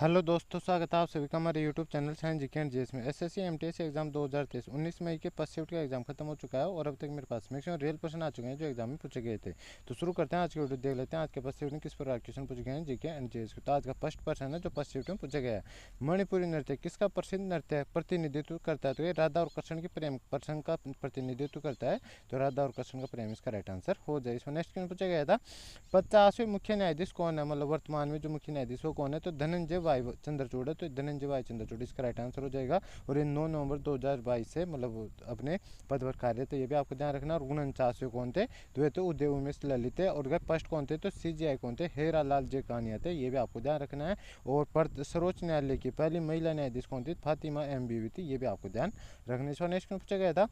Hello दोस्तों, स्वागत है आप सभी का हमारे YouTube channel science GK and GS में। एसएससी एमटीएस एग्जाम 2023 19 मई के फर्स्ट शिफ्ट का एग्जाम खत्म हो चुका है और अब तक मेरे पास मैक्सिमम रियल क्वेश्चन आ चुके हैं जो एग्जाम में पूछे गए थे। तो शुरू करते हैं आज की वीडियो, देख लेते हैं आज के फर्स्ट शिफ्ट में किस प्रकार क्वेश्चन पूछे गए हैं जीके एंड जीएस के। तो आज का फर्स्ट प्रश्न है जो फर्स्ट शिफ्ट में पूछा गया है, मणिपुरी नृत्य किसका प्रसिद्ध नृत्य प्रतिनिधित्व करता है? तो ये राधा और कृष्ण के प्रेम प्रसंग का प्रतिनिधित्व करता है। तो राधा और कृष्ण का प्रेम इसका राइट आंसर हो जाए। इसमें नेक्स्ट क्वेश्चन पूछा गया था, 50वें मुख्य न्यायाधीश कौन है? मतलब वर्तमान में जो मुख्य न्यायाधीश वो कौन है? तो धनंजय वाई चंद्रचूड़ है। तो धनंजय वाई चंद्रचूड़ इसका राइट आंसर हो जाएगा। और ये 9 नवंबर 2022 से मतलब अपने पद पर कार्य, तो ये भी आपको ध्यान रखना। और 49वें कौन थे? तो ये तो उदय उमेश ललित है। और फर्स्ट कौन थे? तो सीजीआई कौन थे? हेरा लाल जे कानिया थे। ये भी आपको ध्यान रखना है। और सर्वोच्च न्यायालय की पहली महिला न्यायाधीश कौन थी? फातिमा एम बीवी थी। ये भी आपको ध्यान रखने से। नेक्स्ट पूछा गया था,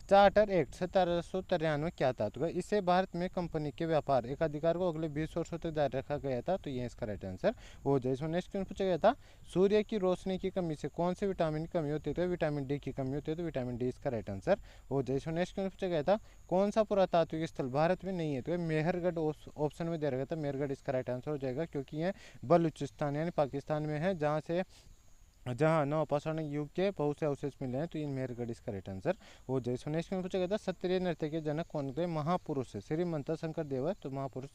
चार्टर एक्ट 1793 क्या था? तो इससे भारत में कंपनी के व्यापार एकाधिकार को अगले 20 वर्षों तक जारी रखा गया था। तो ये इसका राइट आंसर हो जाए। इसमें नेक्स्ट क्वेश्चन पूछा गया था, सूर्य की रोशनी की कमी से कौन से विटामिन की कमी होती है? तो विटामिन डी की कमी होती है। तो विटामिन डी इसका राइट आंसर हो जाए। इसमें नेक्स्ट क्वेश्चन पूछा गया था, कौन सा पुरातात्विक स्थल भारत में नहीं है? तो मेहरगढ़ ऑप्शन में दे रखा था। मेहरगढ़ इसका राइट आंसर हो जाएगा क्योंकि ये बलूचिस्तान यानी पाकिस्तान में है, जहाँ नवपाषाण युग के बहुत से अवशेष मिले हैं। तो इन मेहरगढ़ इसका राइट आंसर हो जाए। सो नेक्स्ट में पूछा गया था, क्षत्रिय नृत्य के जनक कौन थे? महापुरुष है श्रीमंत शंकर देव है। तो महापुरुष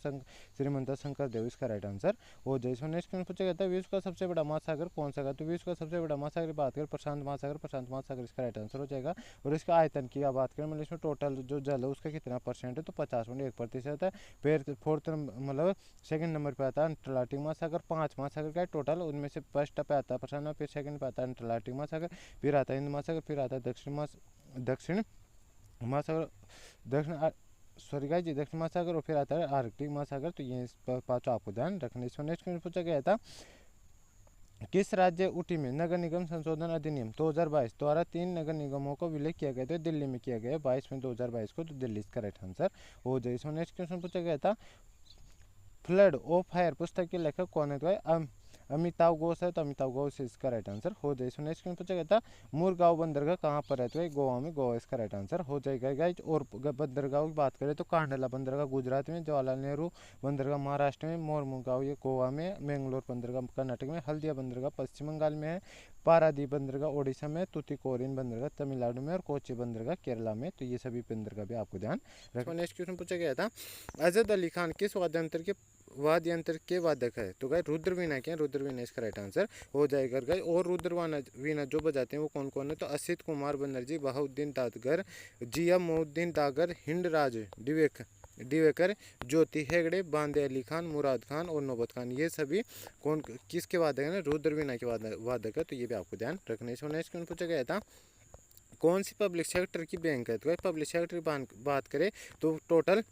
श्रीमंत शंकर देव इसका राइट आंसर हो जाए। सो नेक्स्ट में पूछा गया था, विश्व का सबसे बड़ा महासागर कौन सा है? तो विश्व का सबसे बड़ा महासागर बात करें प्रशांत महासागर, प्रशांत महासागर इसका राइट आंसर हो जाएगा। और इसका आयतन की बात करें, मतलब इसमें टोटल जो जल है उसका कितना परसेंट है? तो 50.1% है। फिर फोर्थ मतलब सेकंड नंबर पे आता है अंटार्कटिक महासागर। 5 महासागर का है टोटल, उनमें से फर्स्ट पे आता है प्रशांत, फिर सेकंड पे आता है अंटार्कटिक महासागर, फिर आता है हिंद महासागर, फिर आता है दक्षिण महासागर, दक्षिण सॉरी गाइस जी दक्षिण महासागर, और फिर आता है आर्कटिक महासागर। तो ये पांचों आपको ध्यान रखने। इसमें नेक्स्ट क्वेश्चन पूछा गया था, किस राज्य ऊटी में नगर निगम संशोधन अधिनियम 2022 द्वारा 3 नगर निगमों को विलय किया गया? तो दिल्ली में किया गया 22 में 2022 को। तो दिल्ली इसका राइट आंसर हो जाए। इसमें नेक्स्ट क्वेश्चन पूछा गया था, फ्लड ऑफ फायर पुस्तक के लेखक कौन है? तो अमिताव घोष है। तो अमिताव घोष इसका राइट आंसर हो जाए। सो नेक्स्ट पूछा गया था, मुरगांव बंदरगाह कहाँ पर है? तो गोवा में, गोवा इसका राइट आंसर हो जाएगा गाइज। और बंदरगाह की बात करें तो कांडला बंदरगाह गुजरात में, जवाहरलाल नेहरू बंदरगाह महाराष्ट्र में, मोरमुगांव ये गोवा में, मैंगलोर बंदरगाह कर्नाटक में, हल्दिया बंदरगाह पश्चिम बंगाल में है, पारादीप बंदरगाह ओडिशा में, तुतिकोरिन बंदरगाह तमिलनाडु में, और कोच्चि बंदरगाह केरला में। तो ये सभी बंदरगाह भी आपको ध्यान रखना। नेक्स्ट क्वेश्चन पूछा गया था, अजद अली खान किस वाद्य यंत्र के वादक है? तो गाय रुद्र वीणा के, रुद्र वीणा इसका राइट आंसर हो जाएगा गाय। और रुद्र वीणा जो बजाते हैं वो कौन कौन है? तो असित कुमार बनर्जी, बहाउद्दीन दादगर, जिया मोउद्दीन दागर, हिंदराज डिवेकर, ज्योति हेगड़े, बांदे अली खान, मुराद खान और नौबत खान। ये सभी कौन किसके वादक है? ना रुद्र वीणा के वादक है। तो ये भी आपको ध्यान रखने से। नेक्स्ट क्वेश्चन पूछा गया था, कौन सी पब्लिक सेक्टर की बैंक है? तो पब्लिक सेक्टर की बात करें तो टोटल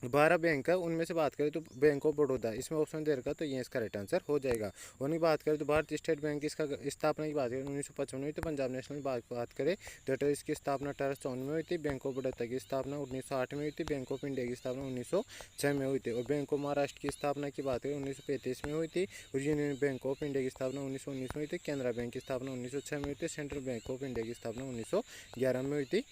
12 बैंक है, उनमें से बात करें तो बैंक ऑफ बड़ौदा इसमें ऑप्शन दे रखा, तो ये इसका राइट आंसर हो जाएगा। उनकी बात करें तो भारतीय स्टेट बैंक की इसका स्थापना की बात करें 1955 में हुई थी। पंजाब नेशनल बात करें तो इसकी स्थापना 1854 में हुई थी। बैंक ऑफ बड़ौदा की स्थापना 1908 में हुई थी। बैंक ऑफ इंडिया की स्थापना 1906 में हुई थी। और बैंक ऑफ महाराष्ट्र की स्थापना की बात करें 1935 में हुई थी। और यूनियन बैंक ऑफ इंडिया की स्थापना 1919 में हुई थी। केनरा बैंक की स्थापना 1906 में हुई थी। सेंट्रल बैंक ऑफ इंडिया की स्थापना 1911 में हुई थी।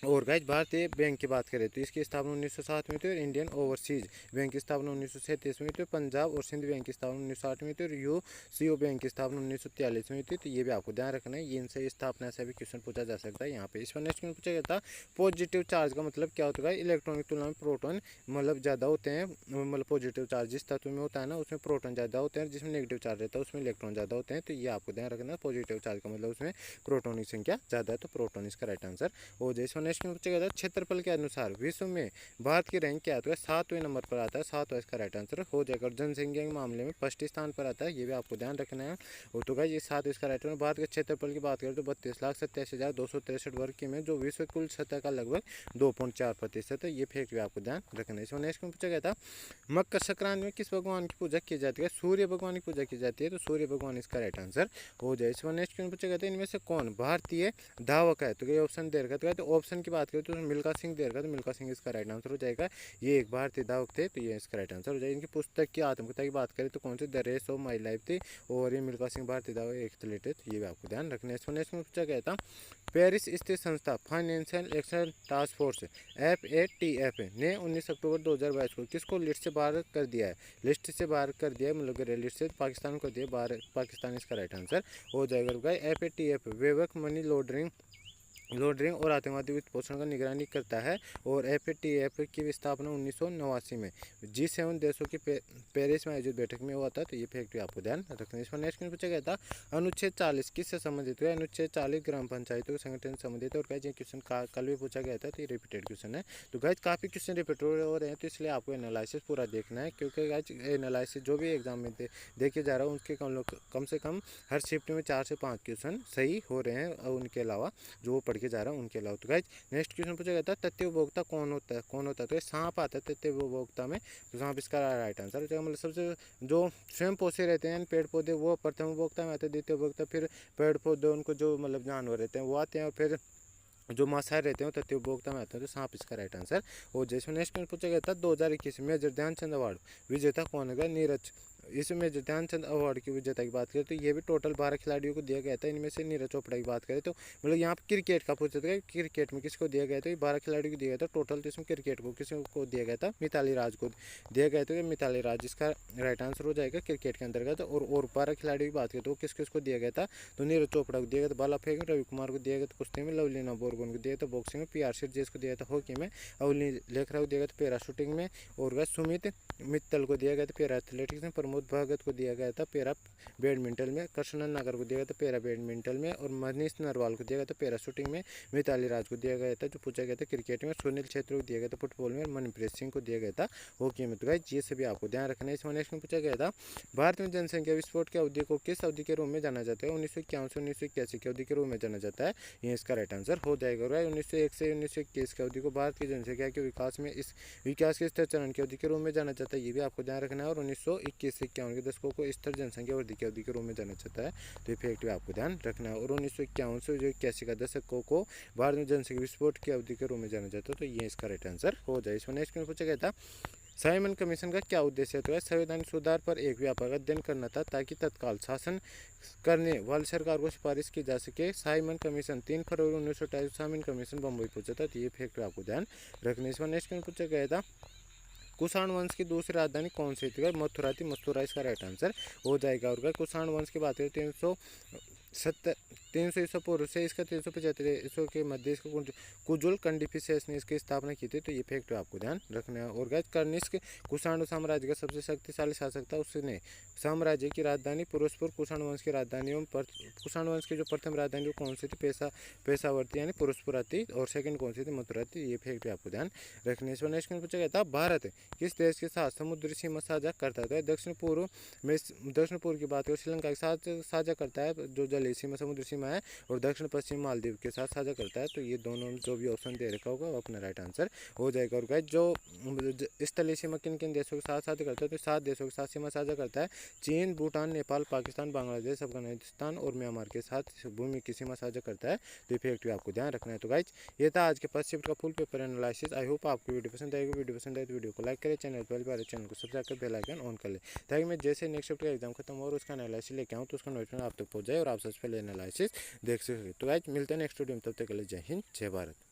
और गाइज भारतीय बैंक की बात करें तो इसकी स्थापना 1907 में थी। और इंडियन ओवरसीज बैंक की स्थापना 1937 में थी। पंजाब और सिंध बैंक की स्थापना 1960 में थी। और यूसीओ बैंक की स्थापना 1943 में थी। तो ये भी आपको ध्यान रखना है, ये इनसे स्थापना से भी क्वेश्चन पूछा जा सकता है यहाँ पे। इस पर नेक्स्ट क्वेश्चन पूछा गया था, पॉजिटिव चार्ज का मतलब क्या होता है? इलेक्ट्रॉन की तुलना में प्रोटॉन मतलब ज़्यादा होते हैं। मतलब पॉजिटिव चार्ज जिस तत्व में होता है ना उसमें प्रोटॉन ज़्यादा होते हैं, जिसमें नेगेटिव चार्ज रहता है उसमें इलेक्ट्रॉन ज़्यादा होते हैं। तो ये आपको ध्यान रखना, पॉजिटिव चार्ज का मतलब उसमें प्रोटॉन की संख्या ज़्यादा है। तो प्रोटॉन इसका राइट आंसर हो जाए। सो नेक्स्ट में पूछा गया था, क्षेत्रफल के अनुसार विश्व में भारत की रैंक क्या आता है? 7वें नंबर पर आता है। 7वां इसका राइट आंसर हो जाएगा। और जनसंख्या के मामले में फर्स्ट स्थान पर आता है, ये भी आपको ध्यान रखना है। और तो गाइस ये 7 इसका राइट आंसर। भारत के क्षेत्रफल की बात करें तो 32,87,263 वर्ग की में, जो विश्व कुल सतह का लगभग 2.4% है। ये फैक्ट भी आपको ध्यान रखना है। इसमें नेक्स्ट में पूछा गया था, मकर संक्रांति में किस भगवान की पूजा की जाती है? सूर्य भगवान की पूजा की जाती है। तो सूर्य भगवान इसका राइट आंसर हो जाए। इसमें नेक्स्ट में पूछा गया था, इनमें से कौन भारतीय धावक है? तो ये ऑप्शन दे रखा है। तो ऑप्शन ऑप्शन की बात करें तो मिल्खा सिंह दे रखा है, तो मिल्खा सिंह इसका राइट आंसर हो जाएगा। ये एक भारतीय धावक थे, तो ये इसका राइट आंसर हो जाएगा। इनकी पुस्तक की आत्मकथा की बात करें तो कौन सी, the race of my life थी, और ये मिल्खा सिंह भारतीय धावक एथलीट है, तो ये भी आपको ध्यान रखना है। इसको नेक्स्ट में पूछा गया था, पेरिस स्थित संस्था financial action task force FATF ने 19 अक्टूबर 2022 को किसको लिस्ट से बाहर कर दिया है? लिस्ट से बाहर कर दिया है, मतलब लिस्ट से पाकिस्तान को दिया बाहर, पाकिस्तान इसका राइट आंसर हो जाएगा। FATF वैश्विक मनी लॉन्ड्रिंग और आतंकवादी वित्त पोषण का निगरानी करता है, और FATF की स्थापना 1989 में G7 देशों की पेरिस में आयोजित बैठक में हुआ था, तो ये फैक्ट भी आपको ध्यान रखना है। इस पर नेक्स्ट पूछा गया था, अनुच्छेद 40 किससे संबंधित है? अनुच्छेद 40 ग्राम पंचायतों के संगठन से संबंधित है, और गाइस ये क्वेश्चन कल भी पूछा गया था, तो ये रिपीटेड क्वेश्चन है। तो गाइस काफ़ी क्वेश्चन रिपीट हो रहे हैं, तो इसलिए आपको एनालिसिस पूरा देखना है, क्योंकि गाइस एनालिसिस जो भी एग्जाम में देखे जा रहा है उनके कम से कम हर शिफ्ट में 4 से 5 क्वेश्चन सही हो रहे हैं, और उनके अलावा जो वो पढ़ के जा रहा है उनके अलावा। तो गाइस नेक्स्ट क्वेश्चन पूछा गया था, तथ्य उपभोक्ता कौन होता है? तो ये सांप आता है तथ्य उपभोक्ता में, तो सांप इसका राइट आंसर हो जाएगा। मतलब सबसे जो स्वयं पोषे रहते हैं पेड़ पौधे, वो प्रथम उपभोक्ता में आते हैं, द्वितीय उपभोक्ता, फिर पेड़ पौधे उनको जो मतलब जानवर रहते हैं वो आते हैं, और फिर जो मांसाहारी रहते हैं तथ्य उपभोक्ता में आते हैं, तो सांप इसका राइट आंसर हो जाए। इसमें नेक्स्ट क्वेश्चन पूछा गया था, 2021 मेजर ध्यानचंद अवार्ड विजेता कौन होगा? नीरज। इसमें मेजर ध्यानचंद अवार्ड की विजेता की बात करें तो ये भी टोटल 12 खिलाड़ियों को दिया गया था। इनमें से नीरज चोपड़ा की बात करें तो मतलब यहाँ पर क्रिकेट का पूछा था, क्रिकेट में किसको दिया गया था? 12 खिलाड़ियों को दिया गया था टोटल, तो इसमें क्रिकेट को किसको दिया गया था? मिताली राज को दिया गया था। मिताली राज इसका राइट आंसर हो जाएगा क्रिकेट के अंतर्गत। और 12 खिलाड़ियों की बात करें तो किस किसको दिया गया था? तो नीरज चोपड़ा को दिया गया था भाला फेंक में, रवि कुमार को दिया गया था कुश्ती में, लवलीना बोरगोन को दिया गया था बॉक्सिंग में, PR सिरजेश को दिया गया था हॉकी में, अवनी लेखरा को दिया गया था पैरा शूटिंग में, और सुमित मित्तल को दिया गया था पैरा एथलेटिक्स में, प्रमोद भगत को दिया गया था पैरा बैडमिंटन में, कृष्णन नागर को दिया गया था पैरा बैडमिंटन में, और मनीष नरवाल को दिया गया था पैरा शूटिंग में, मिताली राज को दिया गया था जो पूछा गया था क्रिकेट में, सुनील छेत्री को दिया गया था फुटबॉल में, मनप्रीत सिंह को दिया गया था हॉकी में। तो गाइस ये सभी आपको ध्यान रखना है। इसमें नेक्स्ट में पूछा गया था, भारत में जनसंख्या विस्फोट की अवधि को किस अवधि के रूप में जाना जाता है? 1951 से 1981 की अवधि के रूप में जाना जाता है, ये इसका राइट आंसर हो जाएगा। 1901 से 1921 की अवधि को भारत की जनसंख्या के विकास के स्थिर चरण की अवधि के रूप में जाना जाता है, ये भी आपको ध्यान रखना है। और 1921 से 51 के दशकों को स्थिर जनसंख्या वृद्धि की अवधि के रूप में जाना जाता है, तो ये फैक्ट भी आपको ध्यान रखना है। और 1951 से 81 का दशकों को भारत में जनसंख्या विस्फोट की अवधि के रूप में जाना जाता है, तो ये इसका राइट आंसर हो जाए। इसमें नेक्स्ट पूछा गया था, साइमन कमीशन का क्या उद्देश्य है? संवैधानिक सुधार पर एक व्यापक अध्ययन करना था ताकि तत्काल शासन करने वाली सरकार को सिफारिश की जा सके। साइमन कमीशन 3 फरवरी 1928 साइमन कमीशन बम्बई पूछा था, तो ये फैक्ट आपको ध्यान रखने। इसमें नेक्स्ट पूछा गया था, कुषाण वंश की दूसरी राजधानी कौन सी थी? मथुरा थी, मथुरा इसका राइट आंसर हो जाएगा। और कुषाण वंश की बात करें 300 ईसा पूर्व से इसका 375 ईसा के मध्य इसका कुजुल कंडिफिसेस ने इसकी स्थापना की थी, तो ये फैक्ट आपको ध्यान रखना है। और गाइस कनिष्क कुषाण साम्राज्य का सबसे शक्तिशाली शासक था, उसने साम्राज्य की राजधानी पुरुषपुर कुषाण वंश की राजधानियों कुषाण वंश की जो प्रथम राजधानी वो कौन सी थी? पेशावर यानी पुरुषपुरा थी, और सेकंड कौन सी थी? मथुरा थी, ये फैक्ट भी आपको ध्यान रखने। इस पर नेक्स्ट पूछा गया था, भारत किस देश के साथ समुद्री सीमा साझा करता है? दक्षिण पूर्व की बात करें श्रीलंका के साथ साझा करता है जो जलीय सीमा समुद्री सीमा है, और दक्षिण पश्चिम मालदीव के साथ साझा करता है, तो ये दोनों जो भी ऑप्शन दे रखा होगा वो अपना राइट आंसर हो जाएगा। और गाइस जो स्थलीय सीमा किन किन देशों के साथ साझा करता है? तो 7 देशों के साथ सीमा साझा करता है, चीन, भूटान, नेपाल, पाकिस्तान, बांग्लादेश, अफगानिस्तान और म्यांमार के साथ भूमि की सीमा साझा करता है, तो ये फैक्ट भी आपको ध्यान रखना है। तो गाइस ये था आज के फर्स्ट शिफ्ट का full paper analysis. I hope आपको वीडियो पसंद आएगी। वीडियो पसंद आए तो वीडियो को लाइक करें, चैनल पहली बार चैनल को सब्सक्राइब कर बेल आइकन ऑन कर ले, ताकि मैं जैसे नेक्स्ट शिफ्ट का एग्जाम खत्म हो और उसका एनालिसिस लेके आऊँ तो उसका नोटिफिकेशन आप तक पहुँच जाए और आप सबसे पहले एनालिसिस देख सके। तो गाइस मिलते हैं नेक्स्ट वीडियो में, तब तक के लिए जय हिंद जय भारत।